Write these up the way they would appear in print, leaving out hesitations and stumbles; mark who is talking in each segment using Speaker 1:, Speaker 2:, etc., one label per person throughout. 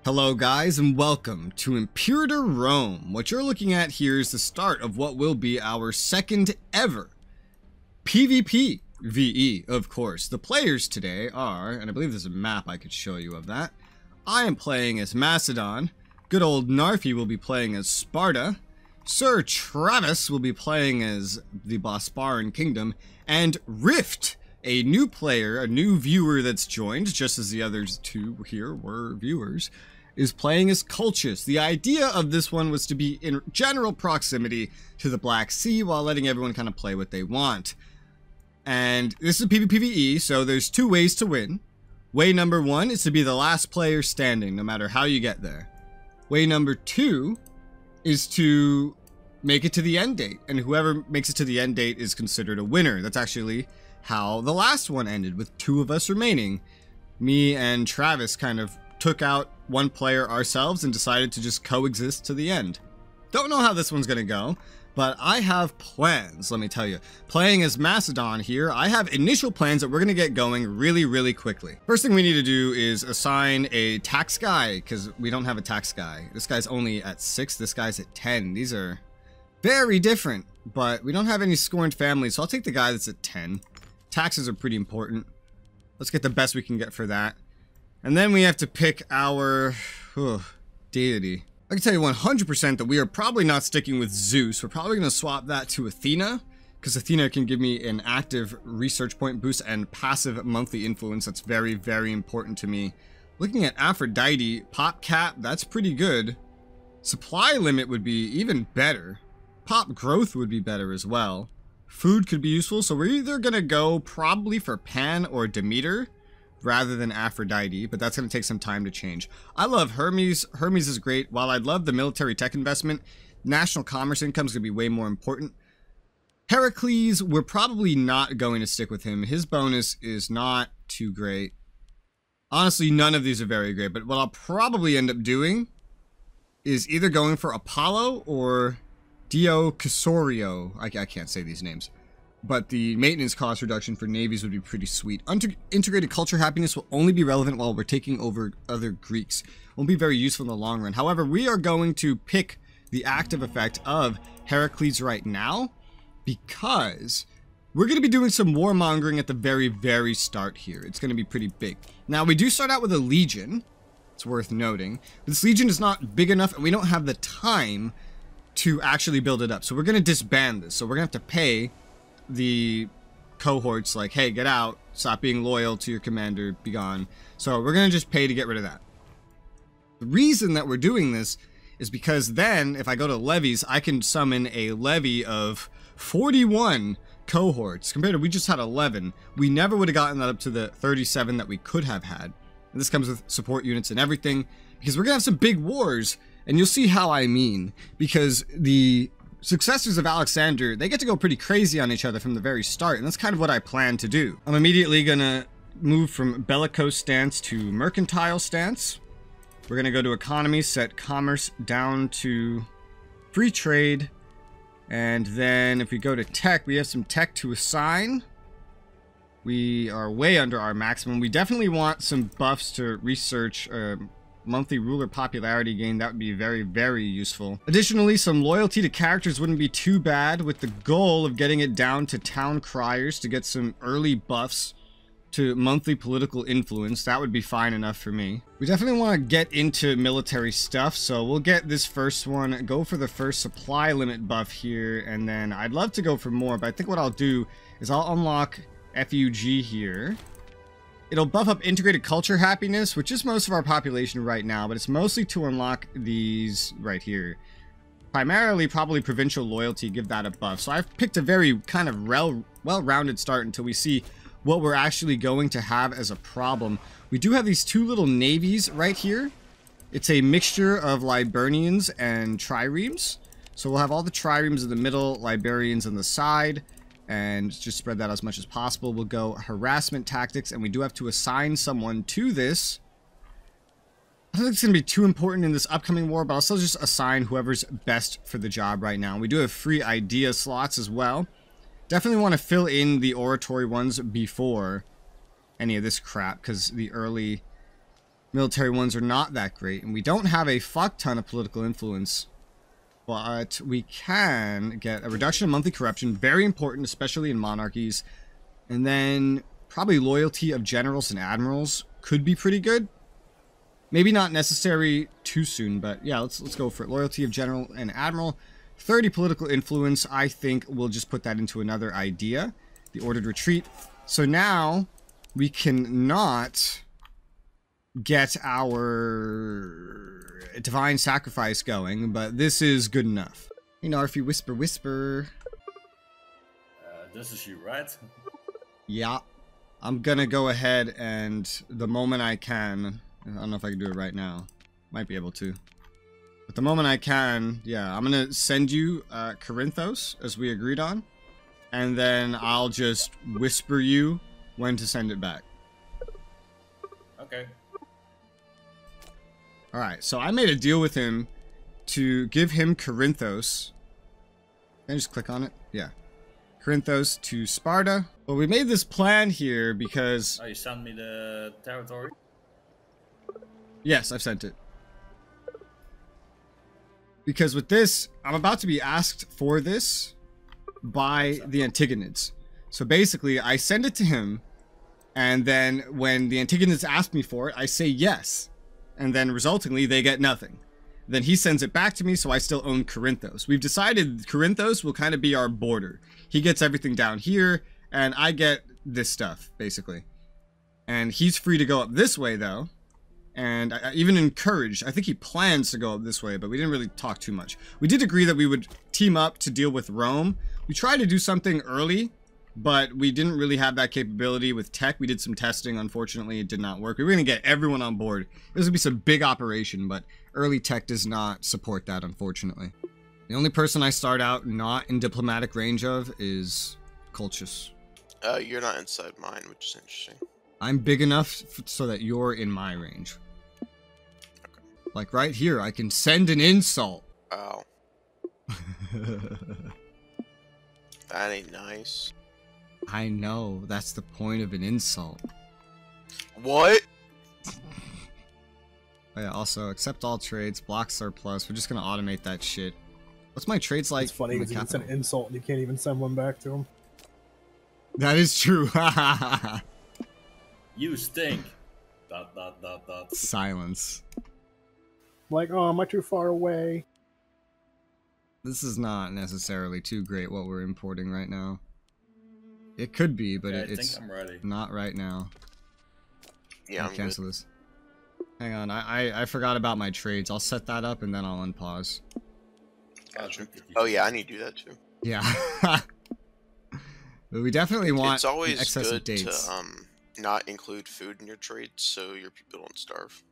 Speaker 1: Hello guys and welcome to Imperator Rome. What you're looking at here is the start of what will be our second ever PvPvE, of course. The players today are, and I believe there's a map I could show you of that. I am playing as Macedon, good old Narfi will be playing as Sparta, Sir Travis will be playing as the Bosparan Kingdom, and Rift, a new player, a new viewer that's joined, just as the others two here were viewers, is playing as Colchis. The idea of this one was to be in general proximity to the Black Sea while letting everyone kind of play what they want. And this is PvPvE, so there's two ways to win. Way number one is to be the last player standing, no matter how you get there. Way number two is to make it to the end date, and whoever makes it to the end date is considered a winner. That's actually how the last one ended, with two of us remaining. Me and Travis kind of took out one player ourselves and decided to just coexist to the end. Don't know how this one's gonna go, but I have plans, let me tell you. Playing as Macedon here, I have initial plans that we're gonna get going really quickly. First thing we need to do is assign a tax guy, because we don't have a tax guy. This guy's only at 6, this guy's at 10. These are very different, but we don't have any scorned families, so I'll take the guy that's at 10. Taxes are pretty important. Let's get the best we can get for that. And then we have to pick our deity. I can tell you 100% that we are probably not sticking with Zeus. We're probably going to swap that to Athena, because Athena can give me an active research point boost and passive monthly influence. That's very important to me. Looking at Aphrodite, pop cap, that's pretty good. Supply limit would be even better. Pop growth would be better as well. Food could be useful, so we're either going to go probably for Pan or Demeter rather than Aphrodite, but that's going to take some time to change. I love Hermes. Hermes is great. While I'd love the military tech investment, national commerce income is going to be way more important. Heracles, we're probably not going to stick with him. His bonus is not too great. Honestly, none of these are very great, but what I'll probably end up doing is either going for Apollo or Diocasurio. I can't say these names. But the maintenance cost reduction for navies would be pretty sweet. Integrated culture happiness will only be relevant while we're taking over other Greeks. Won't be very useful in the long run. However, we are going to pick the active effect of Heracles right now, because we're going to be doing some warmongering at the very start here. It's going to be pretty big. Now, we do start out with a legion. It's worth noting. But this legion is not big enough, and we don't have the time to actually build it up. So we're going to disband this. So we're going to have to pay the cohorts like, hey, get out, stop being loyal to your commander, be gone. So we're gonna just pay to get rid of that. The reason that we're doing this is because then if I go to levies, I can summon a levy of 41 cohorts compared to we just had 11. We never would have gotten that up to the 37 that we could have had. And this comes with support units and everything, because we're gonna have some big wars, and you'll see how I mean, because the successors of Alexander, they get to go pretty crazy on each other from the very start, and that's kind of what I plan to do. I'm immediately gonna move from bellicose stance to mercantile stance. We're gonna go to economy, set commerce down to free trade, and then if we go to tech, we have some tech to assign. We are way under our maximum. We definitely want some buffs to research monthly ruler popularity gain. That would be very useful. Additionally, some loyalty to characters wouldn't be too bad, with the goal of getting it down to town criers to get some early buffs to monthly political influence. That would be fine enough for me. We definitely want to get into military stuff, so we'll get this first one, go for the first supply limit buff here, and then I'd love to go for more, but I think what I'll do is I'll unlock FUG here. It'll buff up integrated culture happiness, which is most of our population right now, but it's mostly to unlock these right here. Primarily, probably provincial loyalty, give that a buff. So I've picked a very kind of well-rounded start until we see what we're actually going to have as a problem. We do have these two little navies right here. It's a mixture of Liburnians and triremes. So we'll have all the triremes in the middle, Liberians on the side, and just spread that as much as possible. We'll go harassment tactics, and we do have to assign someone to this. I don't think it's going to be too important in this upcoming war, but I'll still just assign whoever's best for the job right now. We do have free idea slots as well. Definitely want to fill in the oratory ones before any of this crap, because the early Military ones are not that great, and we don't have a fuck ton of political influence. But we can get a reduction of monthly corruption, very important, especially in monarchies. And then probably loyalty of generals and admirals could be pretty good. Maybe not necessary too soon, but yeah, let's go for it. Loyalty of general and admiral. 30 political influence, I think we'll just put that into another idea. The ordered retreat. So now we cannot get our divine sacrifice going, but this is good enough. You know, if you whisper, whisper.
Speaker 2: This is you, right?
Speaker 1: Yeah. I'm gonna go ahead and the moment I can, I don't know if I can do it right now. Might be able to. But the moment I can, yeah, I'm gonna send you Corinthos, as we agreed on. And then I'll just whisper you when to send it back.
Speaker 2: Okay.
Speaker 1: Alright, so I made a deal with him to give him Corinthos. Can I just click on it? Yeah. Corinthos to Sparta. Well, we made this plan here because...
Speaker 2: Oh, you sent me the territory?
Speaker 1: Yes, I've sent it. Because with this, I'm about to be asked for this by the Antigonids. So basically, I send it to him, and then when the Antigonids ask me for it, I say yes. And then resultingly, they get nothing. Then he sends it back to me, so I still own Corinthos. We've decided Corinthos will kind of be our border. He gets everything down here, and I get this stuff, basically. And he's free to go up this way, though. And I even encouraged, I think he plans to go up this way, but we didn't really talk too much. We did agree that we would team up to deal with Rome. We tried to do something early, but we didn't really have that capability with tech. We did some testing. Unfortunately, it did not work. We were going to get everyone on board. This would be some big operation, but early tech does not support that, unfortunately. The only person I start out not in diplomatic range of is Colchis.
Speaker 3: You're not inside mine, which is interesting.
Speaker 1: I'm big enough so that you're in my range.
Speaker 3: Okay.
Speaker 1: Like right here, I can send an insult.
Speaker 3: Ow. That ain't nice.
Speaker 1: I know, that's the point of an insult.
Speaker 3: What?
Speaker 1: Oh yeah, also, accept all trades, block surplus. We're just gonna automate that shit. What's my trades like?
Speaker 4: It's funny because you can send an insult and you can't even send one back to him.
Speaker 1: That is true.
Speaker 2: You stink. ...
Speaker 1: Silence.
Speaker 4: Like, oh, am I too far away?
Speaker 1: This is not necessarily too great what we're importing right now. It could be, but
Speaker 2: Yeah,
Speaker 1: it's
Speaker 2: I'm ready.
Speaker 1: not right now.
Speaker 3: Yeah,
Speaker 1: I'll cancel this. Hang on, I forgot about my trades. I'll set that up and then I'll unpause.
Speaker 3: Gotcha. Oh yeah, I need to do that too.
Speaker 1: Yeah. But we definitely want
Speaker 3: It's always
Speaker 1: excessive
Speaker 3: good
Speaker 1: dates.
Speaker 3: to not include food in your trades so your people don't starve.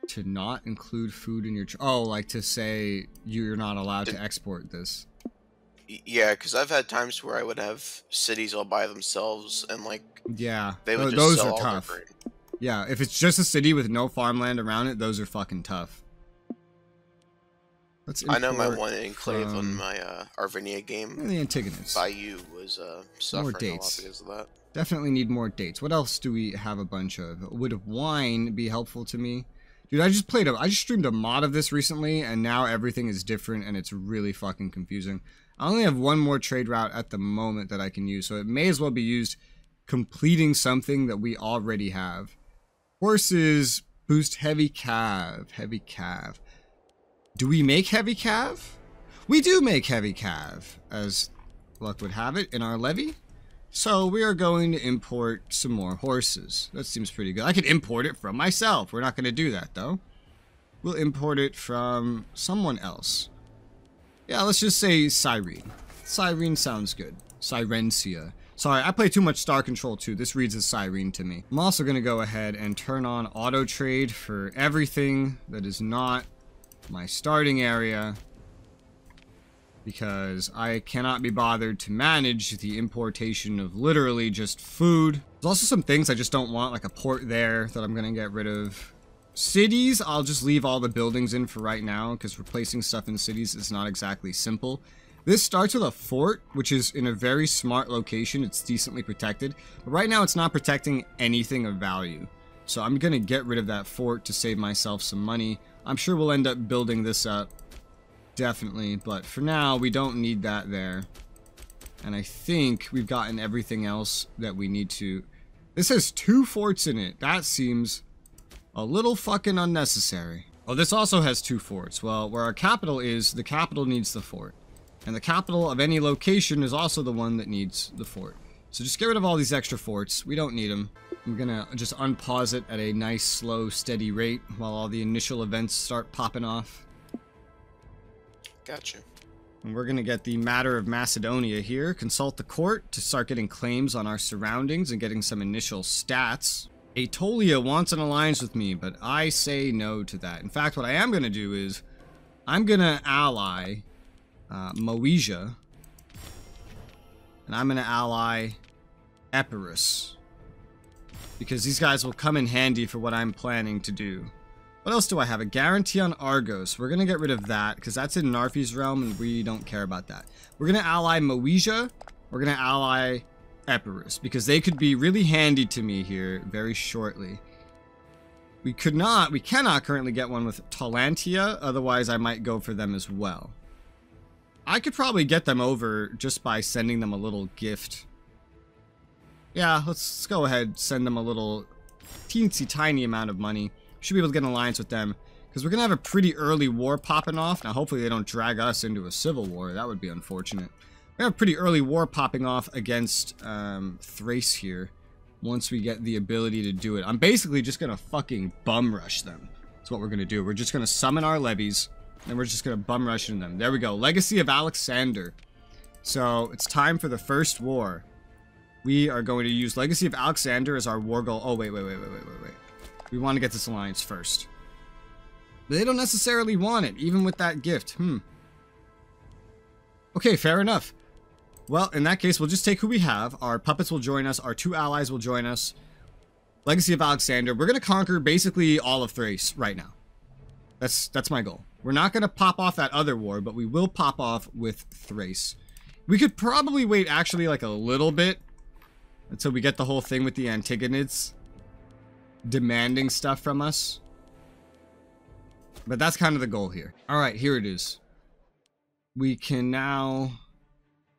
Speaker 1: To not include food in your... Oh, like to say you're not allowed to export this.
Speaker 3: Yeah, because I've had times where I would have cities all by themselves and like...
Speaker 1: Yeah,
Speaker 3: they would just
Speaker 1: those
Speaker 3: sell
Speaker 1: are
Speaker 3: all their
Speaker 1: tough.
Speaker 3: grain.
Speaker 1: Yeah, if it's just a city with no farmland around it, those are fucking tough.
Speaker 3: I know my one enclave on my Arvinia game,
Speaker 1: the Antigonids.
Speaker 3: Bayou, was suffering a lot because of that.
Speaker 1: Definitely need more dates. What else do we have a bunch of? Would wine be helpful to me? Dude, I just streamed a mod of this recently, and now everything is different, and it's really fucking confusing. I only have one more trade route at the moment that I can use, so it may as well be used completing something that we already have. Horses boost heavy cav. Heavy cav. Do we make heavy cav? We do make heavy cav, as luck would have it, in our levy. So we are going to import some more horses. That seems pretty good. I could import it from myself. We're not going to do that, though. We'll import it from someone else. Yeah, let's just say Cyrene. Cyrene sounds good. Cyrencia. Sorry, I play too much Star Control 2. This reads as Cyrene to me. I'm also going to go ahead and turn on auto trade for everything that is not my starting area, because I cannot be bothered to manage the importation of literally just food. There's also some things I just don't want, like a port there that I'm going to get rid of. Cities, I'll just leave all the buildings in for right now, because replacing stuff in cities is not exactly simple. This starts with a fort, which is in a very smart location. It's decently protected. But right now, it's not protecting anything of value. So I'm going to get rid of that fort to save myself some money. I'm sure we'll end up building this up. Definitely. But for now, we don't need that there. And I think we've gotten everything else that we need to. This has 2 forts in it. That seems a little fucking unnecessary. Oh, this also has 2 forts. Well, where our capital is, the capital needs the fort. And the capital of any location is also the one that needs the fort. So just get rid of all these extra forts. We don't need them. I'm gonna just unpause it at a nice, slow, steady rate while all the initial events start popping off.
Speaker 3: Gotcha.
Speaker 1: And we're gonna get the matter of Macedonia here. Consult the court to start getting claims on our surroundings and getting some initial stats. Aetolia wants an alliance with me, but I say no to that. In fact, what I am gonna do is I'm gonna ally Moesia, and I'm going to ally Epirus, because these guys will come in handy for what I'm planning to do. What else do I have? A guarantee on Argos. We're going to get rid of that, because that's in Narfi's realm, and we don't care about that. We're going to ally Moesia. We're going to ally Epirus, because they could be really handy to me here very shortly. We cannot currently get one with Talantia, otherwise I might go for them as well. I could probably get them over just by sending them a little gift. Yeah, let's go ahead, send them a little teensy tiny amount of money. Should be able to get an alliance with them, because we're going to have a pretty early war popping off. Now, hopefully they don't drag us into a civil war. That would be unfortunate. We have a pretty early war popping off against Thrace here, once we get the ability to do it. I'm basically just going to fucking bum rush them. That's what we're going to do. We're just going to summon our levies, and we're just going to bum rush into them. There we go. Legacy of Alexander. So, it's time for the first war. We are going to use Legacy of Alexander as our war goal. Oh, wait. We want to get this alliance first. But they don't necessarily want it, even with that gift. Okay, fair enough. Well, in that case, we'll just take who we have. Our puppets will join us. Our 2 allies will join us. Legacy of Alexander. We're going to conquer basically all of Thrace right now. That's my goal. We're not going to pop off that other war, but we will pop off with Thrace. We could probably wait actually like a little bit until we get the whole thing with the Antigonids demanding stuff from us. But that's kind of the goal here. Alright, here it is. We can now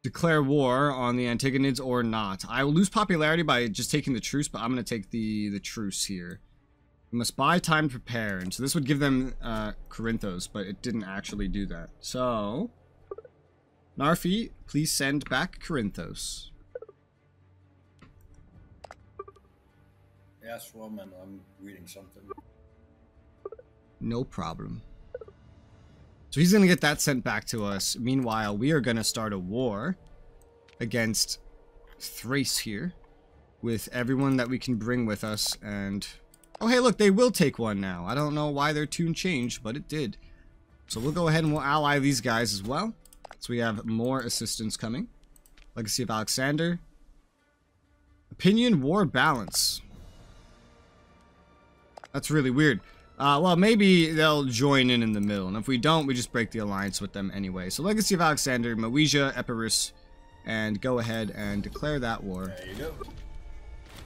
Speaker 1: declare war on the Antigonids or not. I will lose popularity by just taking the truce, but I'm going to take the truce here. We must buy time to prepare, and so this would give them Corinthos, but it didn't actually do that. So, Narfi, please send back Corinthos.
Speaker 2: Yes, woman, I'm reading something.
Speaker 1: No problem. So he's going to get that sent back to us. Meanwhile, we are going to start a war against Thrace here with everyone that we can bring with us, and oh, hey, look, they will take one now. I don't know why their tune changed, but it did. So we'll go ahead and we'll ally these guys as well. So we have more assistance coming. Legacy of Alexander. Opinion, war, balance. That's really weird. Well, maybe they'll join in the middle. And if we don't, we just break the alliance with them anyway. So Legacy of Alexander, Moesia, Epirus, and go ahead and declare that war.
Speaker 2: There you go.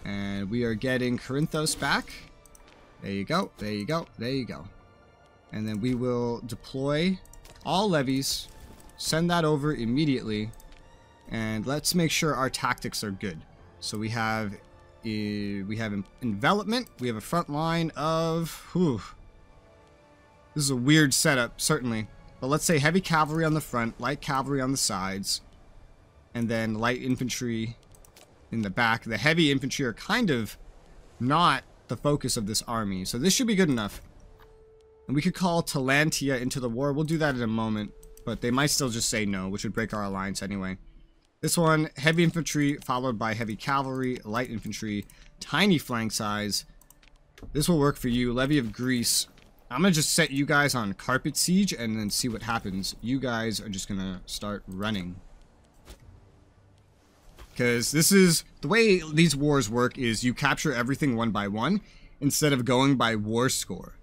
Speaker 1: And we are getting Corinthos back. There you go, there you go, there you go. And then we will deploy all levies, send that over immediately, and let's make sure our tactics are good. So we have envelopment, we have a front line of, this is a weird setup, certainly. But let's say heavy cavalry on the front, light cavalry on the sides, and then light infantry in the back. The heavy infantry are kind of not the focus of this army, so this should be good enough. And we could call Talantia into the war. We'll do that in a moment, but they might still just say no, which would break our alliance anyway. This one, heavy infantry followed by heavy cavalry, light infantry, tiny flank size. This will work for you. Levy of Greece. I'm gonna just set you guys on carpet siege and then see what happens. You guys are just gonna start running. Because this is, the way these wars work is you capture everything one by one instead of going by war score,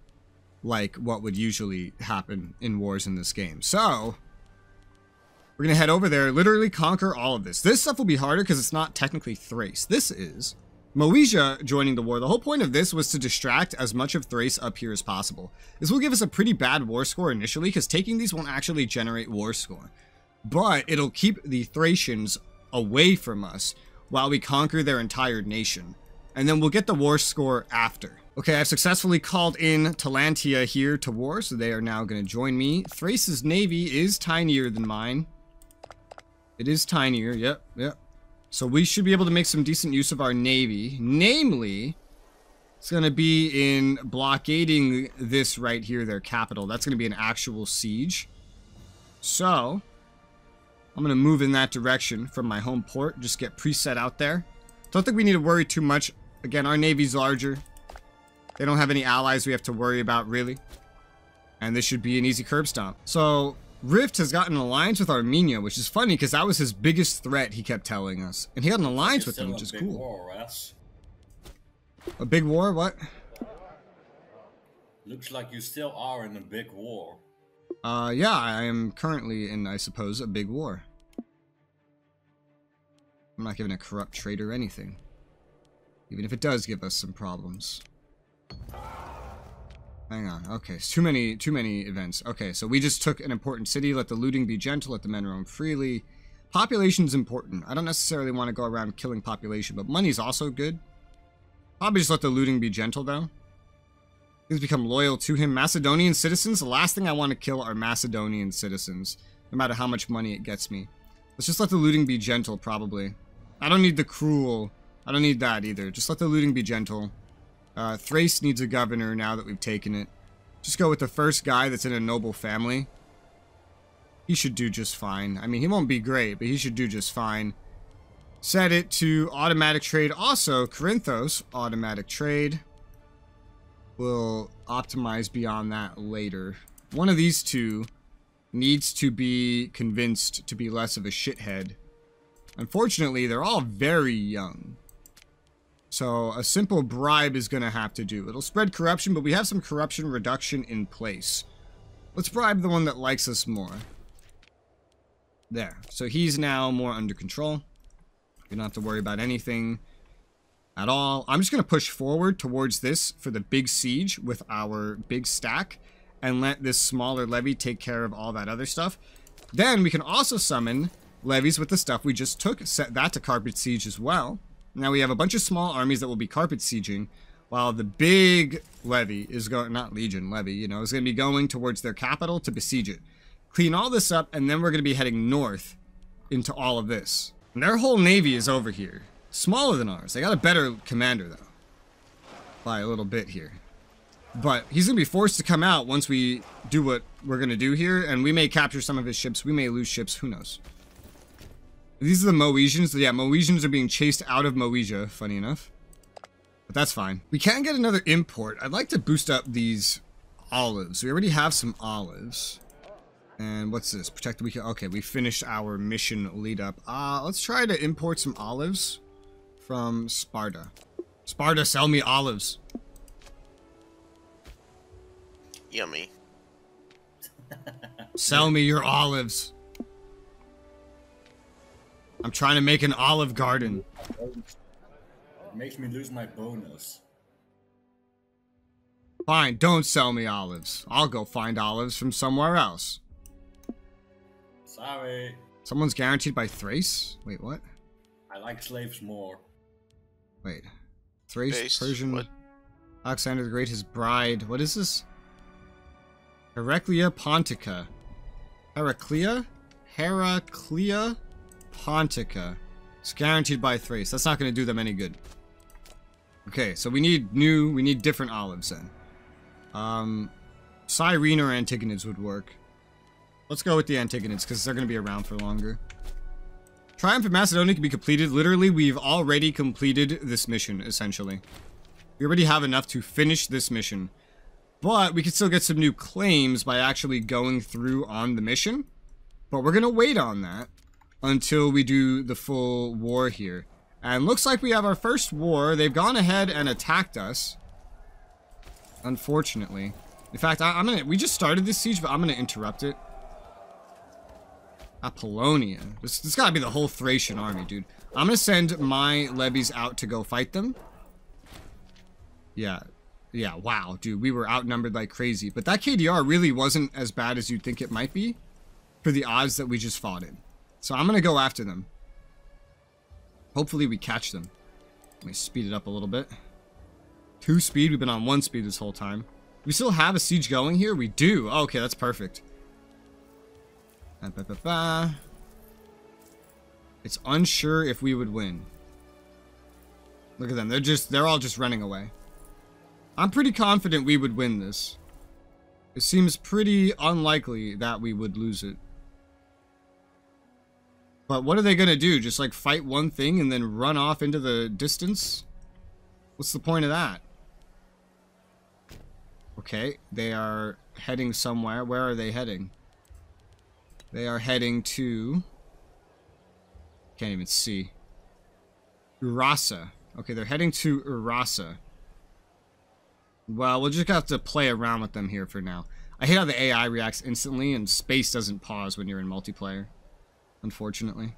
Speaker 1: like what would usually happen in wars in this game. So, We're going to head over there, literally conquer all of this. This stuff will be harder because it's not technically Thrace. This is Moesia joining the war. The whole point of this was to distract as much of Thrace up here as possible. This will give us a pretty bad war score initially because taking these won't actually generate war score. But it'll keep the Thracians away from us while we conquer their entire nation. And then we'll get the war score after. Okay, I've successfully called in Talantia here to war, so they are now going to join me. Thrace's navy is tinier than mine. It is tinier, yep. So we should be able to make some decent use of our navy. Namely, it's going to be in blockading this right here, their capital. That's going to be an actual siege. So, I'm going to move in that direction from my home port. Just get preset out there. Don't think we need to worry too much. Again, our navy's larger. They don't have any allies we have to worry about, really. And this should be an easy curb stomp. So, Rift has gotten an alliance with Armenia, which is funny because that was his biggest threat, he kept telling us. And he had an alliance with them, which is cool.
Speaker 2: War, Ras.
Speaker 1: A big war? What?
Speaker 2: Looks like you still are in a big war.
Speaker 1: Yeah, I am currently in, I suppose, a big war. I'm not giving a corrupt traitor anything. Even if it does give us some problems. Hang on. Okay, it's too many events. Okay, so we just took an important city. Let the looting be gentle. Let the men roam freely. Population's important. I don't necessarily want to go around killing population, but money's also good. Probably just let the looting be gentle, though. Please become loyal to him. Macedonian citizens? The last thing I want to kill are Macedonian citizens, no matter how much money it gets me. Let's just let the looting be gentle, probably. I don't need the cruel. I don't need that either. Just let the looting be gentle. Thrace needs a governor now that we've taken it. Just go with the first guy that's in a noble family. He should do just fine. I mean, he won't be great, but he should do just fine. Set it to automatic trade. Also, Corinthos, automatic trade. We'll optimize beyond that later. One of these two needs to be convinced to be less of a shithead. Unfortunately, they're all very young. So a simple bribe is going to have to do. It'll spread corruption, but we have some corruption reduction in place. Let's bribe the one that likes us more. There. So he's now more under control. You don't have to worry about anything at all. I'm just going to push forward towards this for the big siege with our big stack and let this smaller levy take care of all that other stuff. Then we can also summon levies with the stuff we just took. Set that to carpet siege as well. Now we have a bunch of small armies that will be carpet sieging, while the big levy is going, not legion, levy, you know, is going to be going towards their capital to besiege it. Clean all this up, and then we're going to be heading north into all of this. And their whole navy is over here. Smaller than ours. They got a better commander, though. By a little bit here. But he's going to be forced to come out once we do what we're going to do here, and we may capture some of his ships. We may lose ships. Who knows? These are the Moesians. Yeah, Moesians are being chased out of Moesia, funny enough. But that's fine. We can get another import. I'd like to boost up these olives. We already have some olives. And what's this? Protect the weak. Okay, we finished our mission lead up. Let's try to import some olives from Sparta. Sparta, sell me olives.
Speaker 3: Yummy.
Speaker 1: Sell me your olives. I'm trying to make an olive garden.
Speaker 2: It makes me lose my bonus.
Speaker 1: Fine, don't sell me olives. I'll go find olives from somewhere else.
Speaker 2: Sorry.
Speaker 1: Someone's guaranteed by Thrace? Wait, what?
Speaker 2: I like slaves more.
Speaker 1: Wait. Thrace,
Speaker 3: Based,
Speaker 1: Persian,
Speaker 3: what?
Speaker 1: Alexander the Great, his bride. What is this? Heraclea Pontica. Heraclea Pontica. It's guaranteed by Thrace. That's not going to do them any good. Okay, so we need different olives then. Cyrene or Antigonids would work. Let's go with the Antigonids because they're going to be around for longer. Triumph of Macedonia can be completed. Literally, we've already completed this mission, essentially. We already have enough to finish this mission. But we can still get some new claims by actually going through on the mission. But we're going to wait on that until we do the full war here. And looks like we have our first war. They've gone ahead and attacked us. Unfortunately. In fact, we just started this siege, but I'm gonna interrupt it. Apollonia. This gotta be the whole Thracian army, dude. I'm gonna send my levies out to go fight them. Yeah. Yeah, wow, dude. We were outnumbered like crazy. But that KDR really wasn't as bad as you'd think it might be for the odds that we just fought in. So I'm gonna go after them. Hopefully we catch them. Let me speed it up a little bit. 2 speed. We've been on 1 speed this whole time. We still have a siege going here? We do. Oh, okay, that's perfect. It's unsure if we would win. Look at them. They're all just running away. I'm pretty confident we would win this. It seems pretty unlikely that we would lose it. But what are they gonna do? Just like fight one thing and then run off into the distance? What's the point of that? Okay, they are heading somewhere. Where are they heading? They are heading to... Can't even see. Urasa. Okay, they're heading to Urasa. Well, we'll just have to play around with them here for now. I hate how the AI reacts instantly and space doesn't pause when you're in multiplayer. Unfortunately.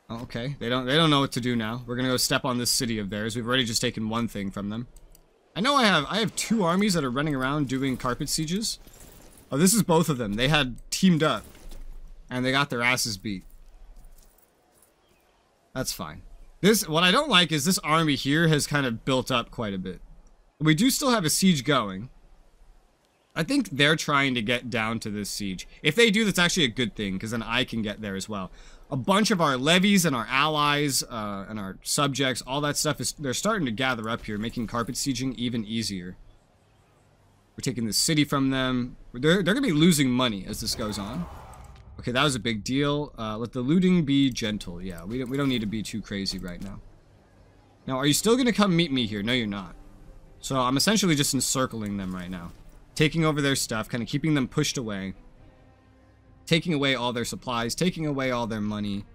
Speaker 1: Oh, okay. They don't know what to do now. We're gonna go step on this city of theirs. We've already just taken 1 thing from them. I know I have 2 armies that are running around doing carpet sieges. Oh, this is both of them. They had teamed up and they got their asses beat. That's fine. What I don't like is this army here has kind of built up quite a bit. We do still have a siege going. I think they're trying to get down to this siege. If they do, that's actually a good thing, because then I can get there as well. A bunch of our levies and our allies and our subjects, all that stuff, they're starting to gather up here, making carpet sieging even easier. We're taking the city from them. They're going to be losing money as this goes on. Okay, that was a big deal. Let the looting be gentle. Yeah, we don't need to be too crazy right now. Now, are you still going to come meet me here? No, you're not. So I'm essentially just encircling them right now. Taking over their stuff, kind of keeping them pushed away. Taking away all their supplies, taking away all their money.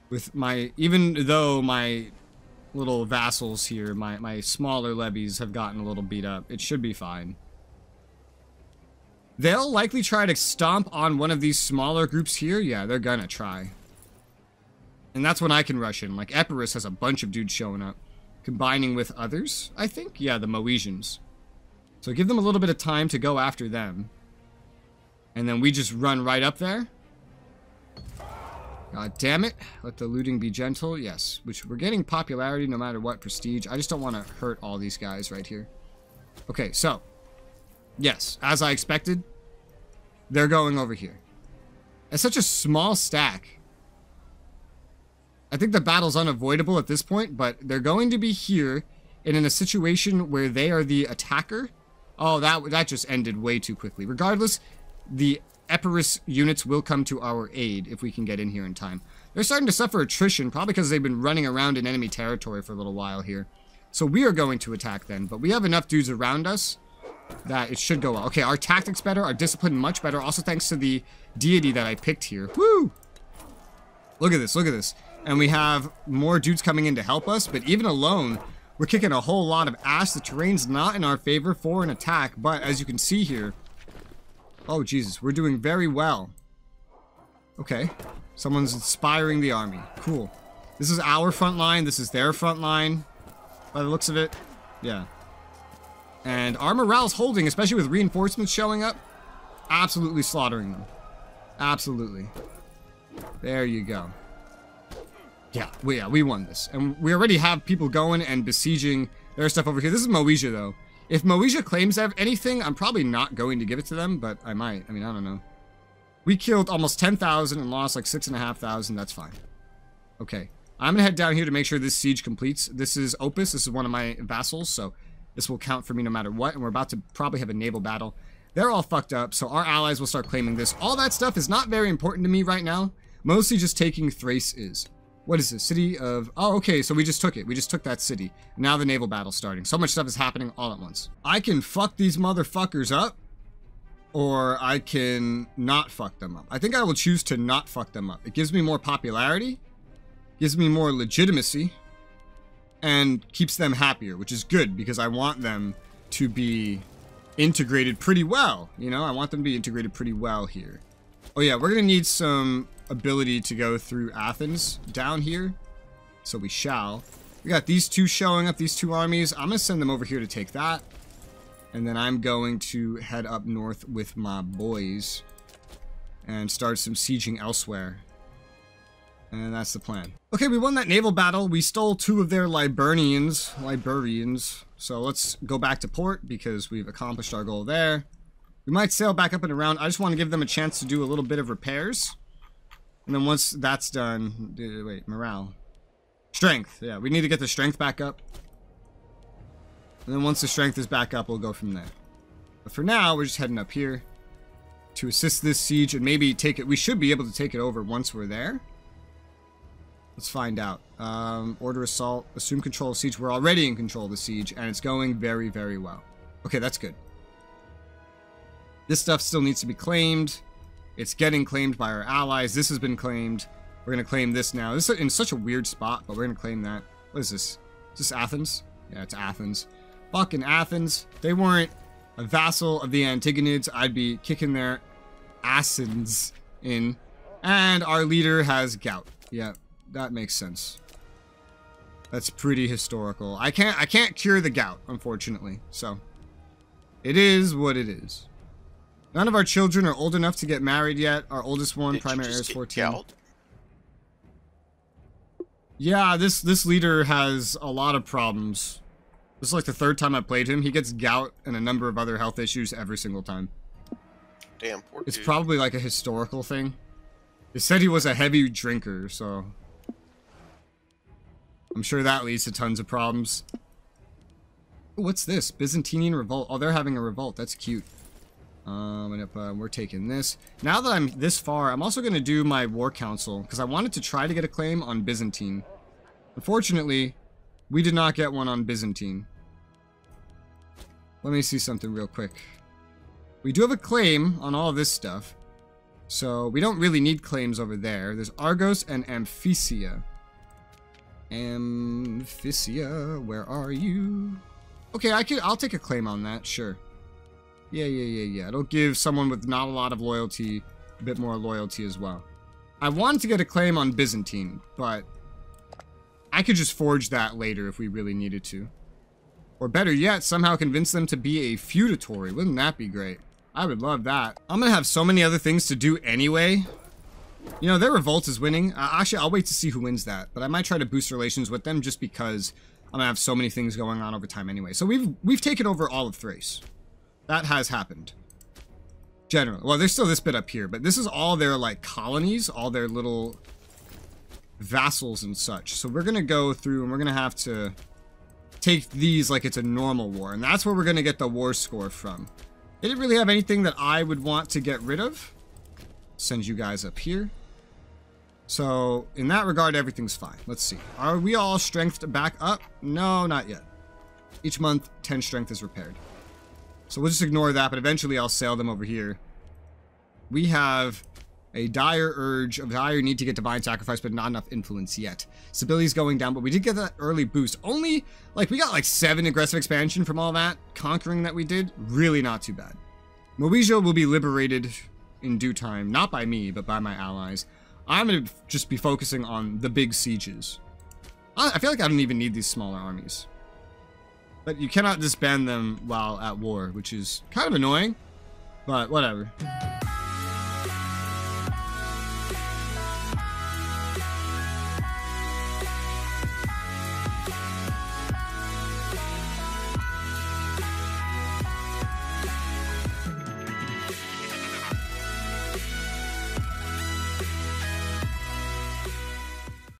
Speaker 1: With even though my little vassals here, my smaller levies have gotten a little beat up, it should be fine. They'll likely try to stomp on one of these smaller groups here. Yeah, they're gonna try. And that's when I can rush in. Like, Epirus has a bunch of dudes showing up. Combining with others, I think? Yeah, the Moesians. So give them a little bit of time to go after them. And then we just run right up there. God damn it. Let the looting be gentle. Yes, which we're getting popularity no matter what, prestige. I just don't want to hurt all these guys right here. Okay, so. Yes, as I expected, they're going over here. It's such a small stack. I think the battle's unavoidable at this point, but they're going to be here and in a situation where they are the attacker. Oh, that just ended way too quickly. Regardless, the Epirus units will come to our aid if we can get in here in time. They're starting to suffer attrition, probably because they've been running around in enemy territory for a little while here. So we are going to attack them, but we have enough dudes around us that it should go well. Okay, our tactics better, our discipline much better, also thanks to the deity that I picked here. Woo! Look at this, look at this. And we have more dudes coming in to help us, but even alone, we're kicking a whole lot of ass. The terrain's not in our favor for an attack, but as you can see here, oh Jesus, we're doing very well. Okay, someone's inspiring the army. Cool. This is our front line, this is their front line, by the looks of it. Yeah. And our morale's holding, especially with reinforcements showing up. Absolutely slaughtering them. Absolutely. There you go. Yeah, we won this. And we already have people going and besieging their stuff over here. This is Moesia, though. If Moesia claims anything, I'm probably not going to give it to them, but I might. I mean, I don't know. We killed almost 10,000 and lost like 6,500. That's fine. Okay. I'm going to head down here to make sure this siege completes. This is Opus. This is one of my vassals, so this will count for me no matter what. And we're about to probably have a naval battle. They're all fucked up, so our allies will start claiming this. All that stuff is not very important to me right now. Mostly just taking Thrace is. What is this? City of... Oh, okay, so we just took it. We just took that city. Now the naval battle's starting. So much stuff is happening all at once. I can fuck these motherfuckers up, or I can not fuck them up. I think I will choose to not fuck them up. It gives me more popularity, gives me more legitimacy, and keeps them happier, which is good, because I want them to be integrated pretty well. You know, I want them to be integrated pretty well here. Oh yeah, we're gonna need some ability to go through Athens down here. So we shall. We got these two showing up, these two armies. I'm gonna send them over here to take that. And then I'm going to head up north with my boys and start some sieging elsewhere. And that's the plan. Okay, we won that naval battle. We stole 2 of their librarians. So let's go back to port because we've accomplished our goal there. We might sail back up and around. I just want to give them a chance to do a little bit of repairs. And then once that's done, wait, morale. Strength, yeah, we need to get the strength back up. And then once the strength is back up, we'll go from there. But for now, we're just heading up here to assist this siege and maybe take it. We should be able to take it over once we're there. Let's find out. Order assault, assume control of siege. We're already in control of the siege, and it's going very, very well. Okay, that's good. This stuff still needs to be claimed. It's getting claimed by our allies. This has been claimed. We're going to claim this now. This is in such a weird spot, but we're going to claim that. What is this? Is this Athens? Yeah, it's Athens. Fucking Athens. If they weren't a vassal of the Antigonids, I'd be kicking their asses in. And our leader has gout. Yeah, that makes sense. That's pretty historical. I can't cure the gout, unfortunately. So, it is what it is. None of our children are old enough to get married yet. Our oldest one, primary heir, is 14.
Speaker 3: Gout?
Speaker 1: Yeah, this leader has a lot of problems. This is like the 3rd time I played him. He gets gout and a number of other health issues every single time.
Speaker 3: Damn, poor
Speaker 1: It's
Speaker 3: dude.
Speaker 1: probably like a historical thing. It said he was a heavy drinker, so I'm sure that leads to tons of problems. Ooh, what's this? Byzantine revolt. Oh, they're having a revolt. That's cute. We're taking this. Now that I'm this far, I'm also going to do my war council because I wanted to try to get a claim on Byzantine. Unfortunately, we did not get one on Byzantine. Let me see something real quick. We do have a claim on all of this stuff, so we don't really need claims over there. There's Argos and Amphisia. Amphisia, where are you? Okay, I'll take a claim on that, sure. Yeah. It'll give someone with not a lot of loyalty a bit more loyalty as well. I wanted to get a claim on Byzantine, but I could just forge that later if we really needed to. Or better yet, somehow convince them to be a feudatory. Wouldn't that be great? I would love that. I'm gonna have so many other things to do anyway. You know, their revolt is winning. Actually, I'll wait to see who wins that. But I might try to boost relations with them just because I'm gonna have so many things going on over time anyway. So we've taken over all of Thrace. That has happened. Generally. Well, there's still this bit up here, but this is all their, like, colonies, all their little vassals and such. So we're gonna go through and we're gonna have to take these like it's a normal war. And that's where we're gonna get the war score from. They didn't really have anything that I would want to get rid of. Send you guys up here. So, in that regard, everything's fine. Let's see. Are we all strengthed back up? No, not yet. Each month, 10 strength is repaired. So we'll just ignore that, but eventually I'll sail them over here. We have a dire need to get divine sacrifice, but not enough influence yet. Stability's going down, but we did get that early boost. Only, like, we got like 7 aggressive expansion from all that conquering that we did. Really not too bad. Moesia will be liberated in due time. Not by me, but by my allies. I'm going to just be focusing on the big sieges. I feel like I don't even need these smaller armies. But you cannot disband them while at war, which is kind of annoying. But whatever.